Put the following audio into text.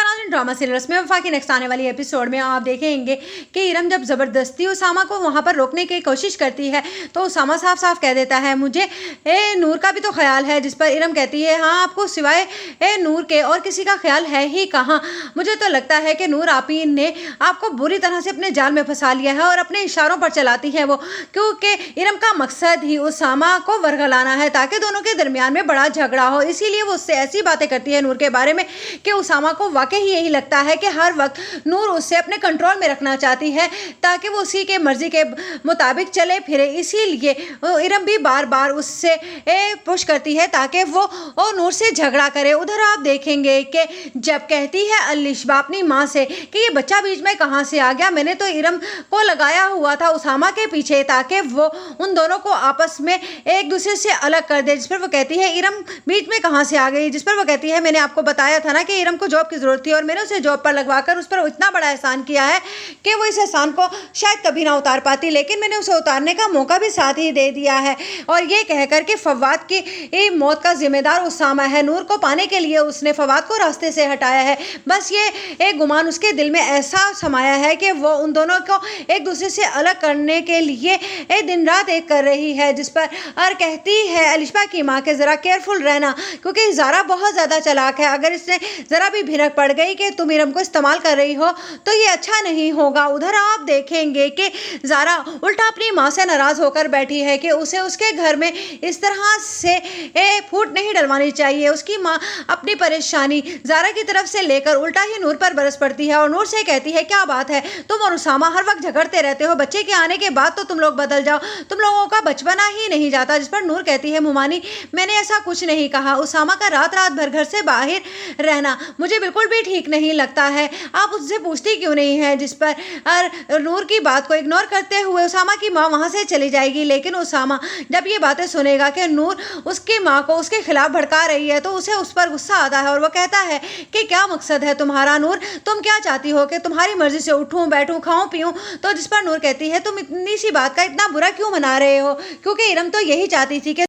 नाज़रीन, drama serial रस्म वफ़ा की नेक्स्ट आने वाली एपिसोड में आप देखेंगे कि इरम जब ज़बरदस्ती उसामा को वहाँ पर रोकने की कोशिश करती है तो उसामा साफ साफ कह देता है मुझे नूर का भी तो ख्याल है, जिस पर इरम कहती है हाँ आपको सिवाय नूर के और किसी का ख्याल है ही कहाँ। मुझे तो लगता है कि नूर आपी ने आपको बुरी तरह से अपने जाल में फंसा लिया है और अपने इशारों पर चलाती है वो, क्योंकि इरम का मकसद ही उसामा को वरगलाना है ताकि दोनों के दरमियान में बड़ा झगड़ा हो। इसीलिए वो उससे ऐसी बातें करती है नूर के बारे में कि उसामा को वाकई यही लगता है कि हर वक्त नूर उससे अपने कंट्रोल में रखना चाहती है ताकि वो उसी के मर्जी के मुताबिक चले फिरे। इसीलिए इरम भी बार बार उससे पुश करती है ताकि वो नूर से झगड़ा करे। उधर आप देखेंगे कि जब कहती है अलिशबा अपनी माँ से कि ये बच्चा बीच में कहाँ से आ गया, मैंने तो इरम को लगाया हुआ था उसामा के पीछे ताकि वो उन दोनों को आपस में एक दूसरे से अलग कर दे। जिस पर वो कहती है इरम बीच में कहाँ से आ गई, जिस पर वो कहती है मैंने आपको बताया था ना कि इरम को जॉब की ज़रूरत थी और मैंने उसे जॉब पर लगवाकर उस पर इतना बड़ा एहसान किया है कि वो इस एहसान को शायद कभी ना उतार पाती, लेकिन मैंने उसे उतारने का मौका भी साथ ही दे दिया है। और ये कहकर के फवाद की मौत का जिम्मेदार उसामा है। नूर को पाने के लिए उसने फवाद को रास्ते से हटाया है। बस ये एक गुमान उसके दिल में ऐसा समाया है कि वो उन दोनों को एक दूसरे से अलग करने के लिए दिन रात एक कर रही है। जिस पर और कहती है अलिशबा की माँ के ज़रा केयरफुल रहना क्योंकि ज़ारा बहुत ज़्यादा चालाक है, अगर इसने ज़रा भी भिनक पड़ गई कि तुम इरम को इस्तेमाल कर रही हो तो ये अच्छा नहीं होगा। उधर आप देखेंगे कि ज़ारा उल्टा अपनी माँ से नाराज़ होकर बैठी है कि उसे उसके घर में इस तरह से फूट नहीं डलवानी चाहिए। उसकी माँ अपनी परेशानी ज़ारा की तरफ से लेकर उल्टा ही नूर पर बरस पड़ती है और नूर से कहती है क्या बात है, तुम और उसामा हर वक्त झगड़ते रहते हो, बच्चे के आने के बाद तो तुम लोग बदल जाओ, तुम लोगों का बचपना ही नहीं जाता। जिस पर नूर कहती है मुमानी मैंने ऐसा कुछ नहीं कहा, उसामा का रात रात भर घर से बाहर रहना मुझे बिल्कुल भी ठीक नहीं लगता है, आप उससे पूछती क्यों नहीं है। जिस पर नूर की बात को इग्नोर करते हुए उसामा की माँ वहाँ से चली जाएगी, लेकिन उसामा जब ये बातें सुनेगा कि नूर उसकी माँ को उसके खिलाफ भड़का रही है तो उसे उस पर गुस्सा आता है और वो कहता है कि क्या मकसद है तुम्हारा नूर, तुम क्या चाहती हो कि तुम्हारी मर्जी से उठूं बैठूं खाऊं पीऊं। तो जिस पर नूर कहती है तुम इतनी सी बात का इतना बुरा क्यों मना रहे हो, क्योंकि इरम तो यही चाहती थी कि